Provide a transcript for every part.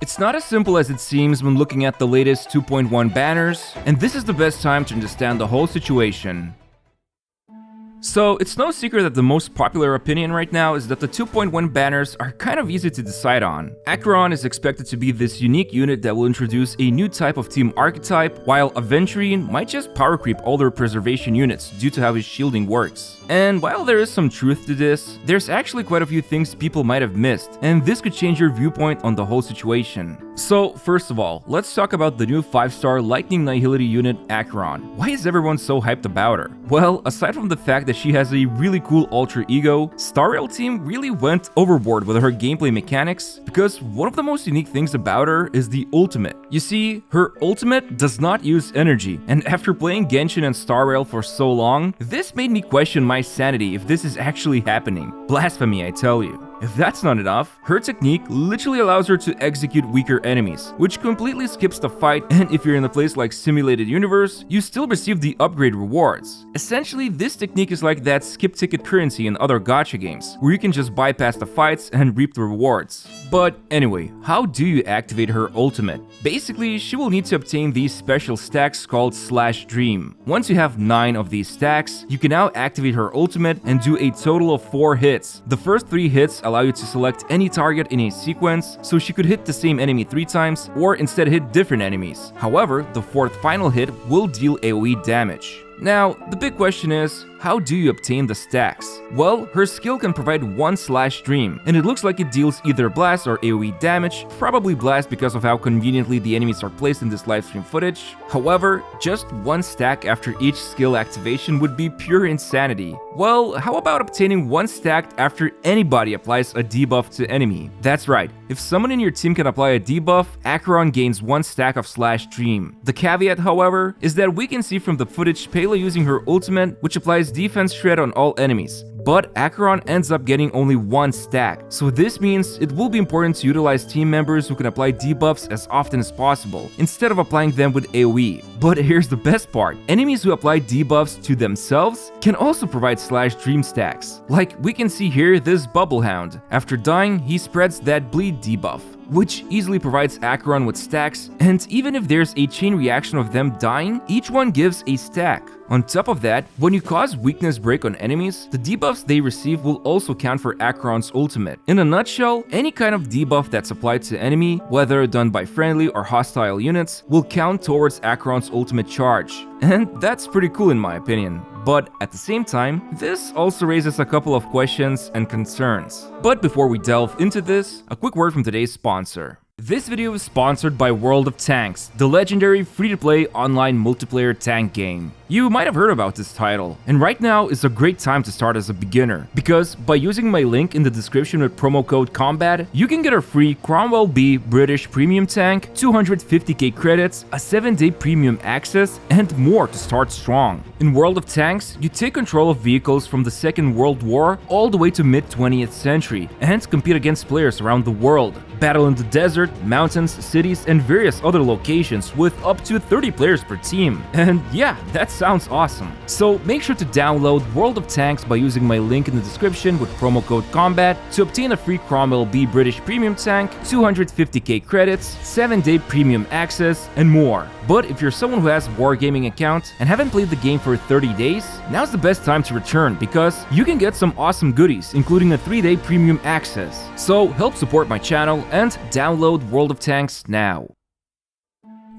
It's not as simple as it seems when looking at the latest 2.1 banners, and this is the best time to understand the whole situation. So, it's no secret that the most popular opinion right now is that the 2.1 banners are kind of easy to decide on. Acheron is expected to be this unique unit that will introduce a new type of team archetype, while Aventurine might just power creep older preservation units due to how his shielding works. And while there is some truth to this, there's actually quite a few things people might have missed, and this could change your viewpoint on the whole situation. So, first of all, let's talk about the new 5-star Lightning Nihility unit, Acheron. Why is everyone so hyped about her? Well, aside from the fact that she has a really cool alter ego, Star Rail team really went overboard with her gameplay mechanics, because one of the most unique things about her is the ultimate. You see, her ultimate does not use energy, and after playing Genshin and Star Rail for so long, this made me question my sanity if this is actually happening. Blasphemy, I tell you. If that's not enough, her technique literally allows her to execute weaker enemies, which completely skips the fight, and if you're in a place like Simulated Universe, you still receive the upgrade rewards. Essentially, this technique is like that skip ticket currency in other gacha games, where you can just bypass the fights and reap the rewards. But anyway, how do you activate her ultimate? Basically, she will need to obtain these special stacks called /Dream. Once you have 9 of these stacks, you can now activate her ultimate and do a total of 4 hits. The first 3 hits allow you to select any target in a sequence, so she could hit the same enemy 3 times or instead hit different enemies. However, the 4th final hit will deal AoE damage. Now, the big question is, how do you obtain the stacks? Well, her skill can provide 1 /Dream, and it looks like it deals either blast or AoE damage, probably blast because of how conveniently the enemies are placed in this livestream footage. However, just 1 stack after each skill activation would be pure insanity. Well, how about obtaining 1 stack after anybody applies a debuff to enemy? That's right, if someone in your team can apply a debuff, Acheron gains 1 stack of /Dream. The caveat, however, is that we can see from the footage Pela using her ultimate, which applies defense shred on all enemies. But Acheron ends up getting only 1 stack, so this means it will be important to utilize team members who can apply debuffs as often as possible, instead of applying them with AoE. But here's the best part, enemies who apply debuffs to themselves can also provide /Dream stacks. Like we can see here this Bubblehound. After dying, he spreads that bleed debuff, which easily provides Acheron with stacks, and even if there's a chain reaction of them dying, each one gives a stack. On top of that, when you cause weakness break on enemies, the debuffs they receive will also count for Acheron's ultimate. In a nutshell, any kind of debuff that's applied to enemy, whether done by friendly or hostile units, will count towards Acheron's ultimate charge. And that's pretty cool in my opinion. But at the same time, this also raises a couple of questions and concerns. But before we delve into this, a quick word from today's sponsor. This video is sponsored by World of Tanks, the legendary free-to-play online multiplayer tank game. You might have heard about this title, and right now is a great time to start as a beginner, because by using my link in the description with promo code COMBAT, you can get a free Cromwell B British premium tank, 250k credits, a 7-day premium access, and more to start strong. In World of Tanks, you take control of vehicles from the Second World War all the way to mid-20th century, and compete against players around the world. Battle in the desert, mountains, cities, and various other locations with up to 30 players per team. And yeah, that sounds awesome. So make sure to download World of Tanks by using my link in the description with promo code COMBAT to obtain a free Cromwell B British premium tank, 250k credits, 7-day premium access, and more. But if you're someone who has a Wargaming account and haven't played the game for 30 days, now's the best time to return because you can get some awesome goodies, including a 3-day premium access. So help support my channel and download World of Tanks now.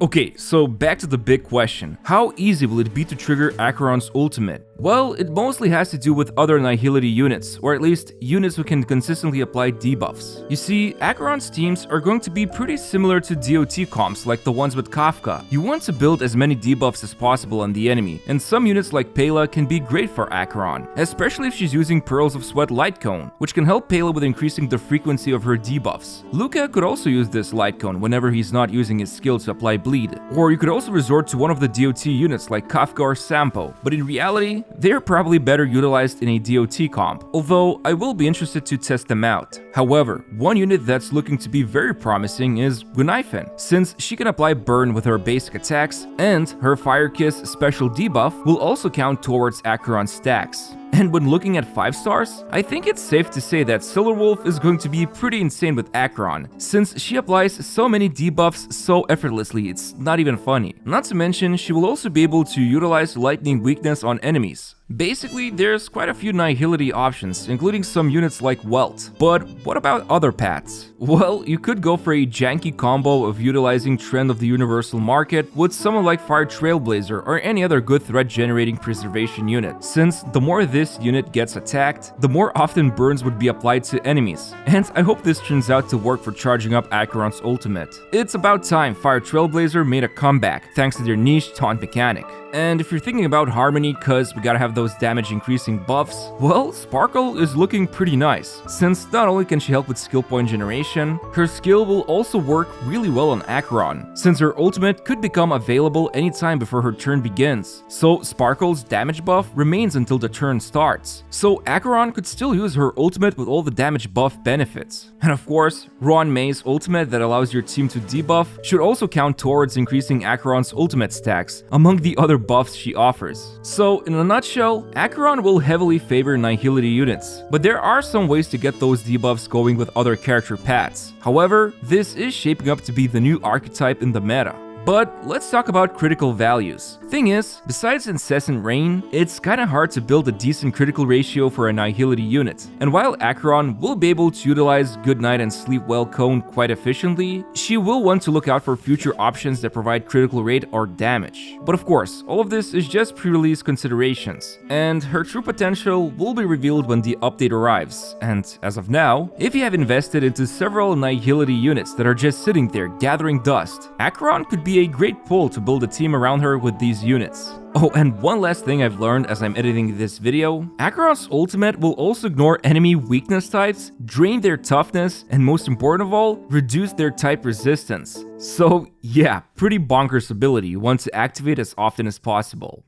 Okay, so back to the big question. How easy will it be to trigger Acheron's ultimate? Well, it mostly has to do with other Nihility units, or at least units who can consistently apply debuffs. You see, Acheron's teams are going to be pretty similar to DOT comps like the ones with Kafka. You want to build as many debuffs as possible on the enemy, and some units like Pela can be great for Acheron, especially if she's using Pearls of Sweat Light Cone, which can help Pela with increasing the frequency of her debuffs. Luca could also use this Light Cone whenever he's not using his skill to apply bleed, or you could also resort to one of the DOT units like Kafka or Sampo, but in reality, they're probably better utilized in a DOT comp, although I will be interested to test them out. However, one unit that's looking to be very promising is Gunaifen, since she can apply burn with her basic attacks, and her Fire Kiss special debuff will also count towards Acheron's stacks. And when looking at 5 stars, I think it's safe to say that Silver Wolf is going to be pretty insane with Acheron, since she applies so many debuffs so effortlessly it's not even funny. Not to mention, she will also be able to utilize lightning weakness on enemies. Basically, there's quite a few Nihility options, including some units like Welt. But what about other paths? Well, you could go for a janky combo of utilizing Trend of the Universal Market with someone like Fire Trailblazer or any other good threat generating preservation unit, since the more this unit gets attacked, the more often burns would be applied to enemies. And I hope this turns out to work for charging up Acheron's ultimate. It's about time Fire Trailblazer made a comeback thanks to their niche taunt mechanic. And if you're thinking about Harmony cause we gotta have those damage increasing buffs, well, Sparkle is looking pretty nice, since not only can she help with skill point generation, her skill will also work really well on Acheron, since her ultimate could become available anytime before her turn begins, so Sparkle's damage buff remains until the turn starts. So Acheron could still use her ultimate with all the damage buff benefits. And of course, Ron May's ultimate that allows your team to debuff should also count towards increasing Acheron's ultimate stacks, among the other buffs she offers. So in a nutshell, Acheron will heavily favor Nihility units, but there are some ways to get those debuffs going with other character paths. However, this is shaping up to be the new archetype in the meta. But let's talk about critical values. Thing is, besides Incessant Rain, it's kinda hard to build a decent critical ratio for a Nihility unit. And while Acheron will be able to utilize Good Night and Sleep Well Cone quite efficiently, she will want to look out for future options that provide critical rate or damage. But of course, all of this is just pre-release considerations, and her true potential will be revealed when the update arrives. And as of now, if you have invested into several Nihility units that are just sitting there gathering dust, Acheron could be a great pull to build a team around her with these units. Oh, and one last thing I've learned as I'm editing this video, Acheron's ultimate will also ignore enemy weakness types, drain their toughness, and most important of all, reduce their type resistance. So yeah, pretty bonkers ability you want to activate as often as possible.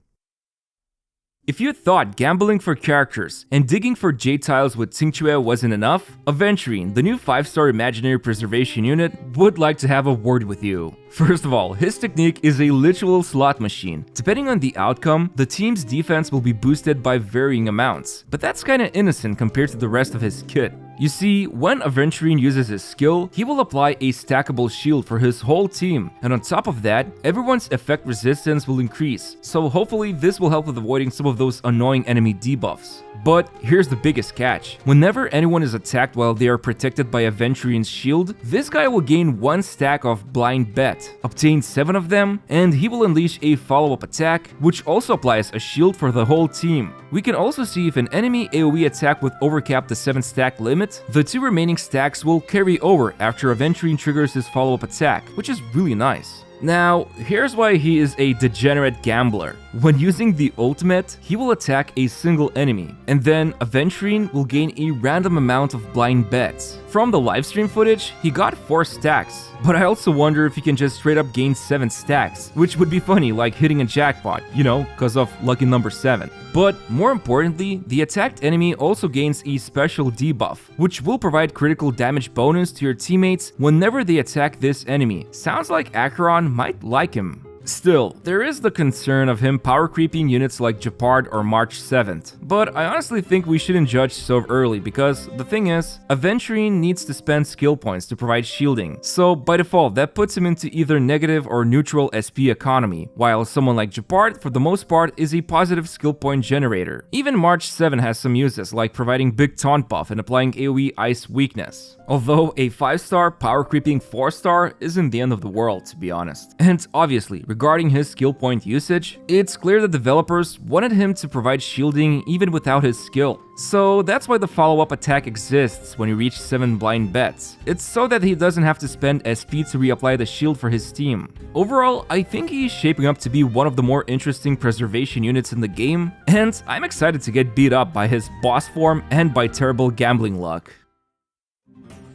If you thought gambling for characters and digging for J tiles with Tincture wasn't enough, Aventurine, the new 5-star imaginary preservation unit, would like to have a word with you. First of all, his technique is a literal slot machine. Depending on the outcome, the team's defense will be boosted by varying amounts, but that's kinda innocent compared to the rest of his kit. You see, when Aventurine uses his skill, he will apply a stackable shield for his whole team, and on top of that, everyone's effect resistance will increase, so hopefully this will help with avoiding some of those annoying enemy debuffs. But here's the biggest catch. Whenever anyone is attacked while they are protected by Aventurine's shield, this guy will gain 1 stack of Blind Bet, obtain 7 of them, and he will unleash a follow-up attack, which also applies a shield for the whole team. We can also see if an enemy AoE attack would overcap the 7 stack limit, the 2 remaining stacks will carry over after Aventurine triggers his follow-up attack, which is really nice. Now, here's why he is a degenerate gambler. When using the ultimate, he will attack a single enemy, and then Aventurine will gain a random amount of blind bets. From the livestream footage, he got 4 stacks, but I also wonder if he can just straight up gain 7 stacks, which would be funny, like hitting a jackpot, you know, cause of lucky number 7. But more importantly, the attacked enemy also gains a special debuff, which will provide critical damage bonus to your teammates whenever they attack this enemy. Sounds like Acheron might like him. Still, there is the concern of him power creeping units like Jeopard or March 7th, but I honestly think we shouldn't judge so early because the thing is, Aventurine needs to spend skill points to provide shielding, so by default that puts him into either negative or neutral SP economy, while someone like Jeopard for the most part is a positive skill point generator. Even March 7 has some uses like providing big taunt buff and applying AoE ice weakness. Although a 5-star power creeping 4-star isn't the end of the world, to be honest. And obviously, regarding his skill point usage, it's clear that developers wanted him to provide shielding even without his skill. So that's why the follow-up attack exists when you reach 7 blind bets. It's so that he doesn't have to spend SP to reapply the shield for his team. Overall, I think he's shaping up to be one of the more interesting preservation units in the game, and I'm excited to get beat up by his boss form and by terrible gambling luck.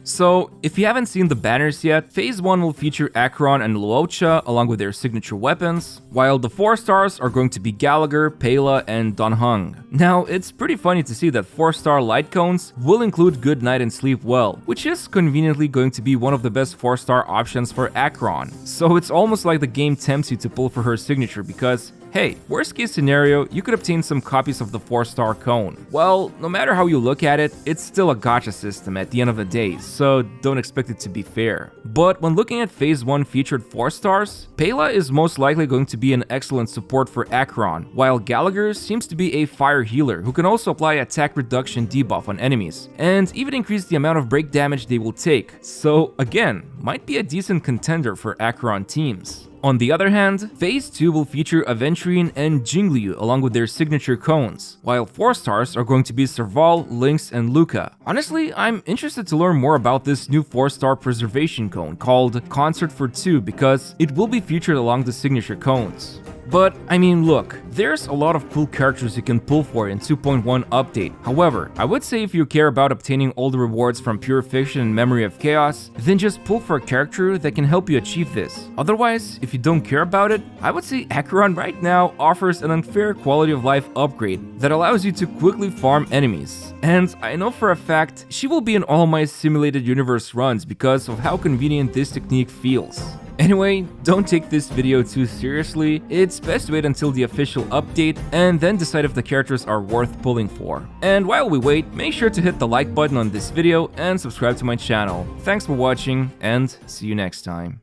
So, if you haven't seen the banners yet, Phase 1 will feature Acheron and Luocha along with their signature weapons, while the 4 stars are going to be Gallagher, Pela, and Don Hung. Now, it's pretty funny to see that 4-star light cones will include Good Night and Sleep Well, which is conveniently going to be one of the best 4-star options for Acheron. So it's almost like the game tempts you to pull for her signature because Hey, worst case scenario, you could obtain some copies of the 4-star cone. Well, no matter how you look at it, it's still a gacha system at the end of the day, so don't expect it to be fair. But when looking at Phase 1 featured 4 stars, Pela is most likely going to be an excellent support for Acheron, while Gallagher seems to be a fire healer who can also apply attack reduction debuff on enemies, and even increase the amount of break damage they will take, so again, might be a decent contender for Acheron teams. On the other hand, Phase 2 will feature Aventurine and Gallagher along with their signature cones, while 4 stars are going to be Serval, Lynx, and Luca. Honestly, I'm interested to learn more about this new 4-star preservation cone called Concert for 2 because it will be featured along the signature cones. But, I mean, look, there's a lot of cool characters you can pull for in 2.1 update. However, I would say if you care about obtaining all the rewards from Pure Fiction and Memory of Chaos, then just pull for a character that can help you achieve this. Otherwise, if you don't care about it, I would say Acheron right now offers an unfair quality of life upgrade that allows you to quickly farm enemies. And I know for a fact, she will be in all my simulated universe runs because of how convenient this technique feels. Anyway, don't take this video too seriously, it's best to wait until the official update and then decide if the characters are worth pulling for. And while we wait, make sure to hit the like button on this video and subscribe to my channel. Thanks for watching and see you next time.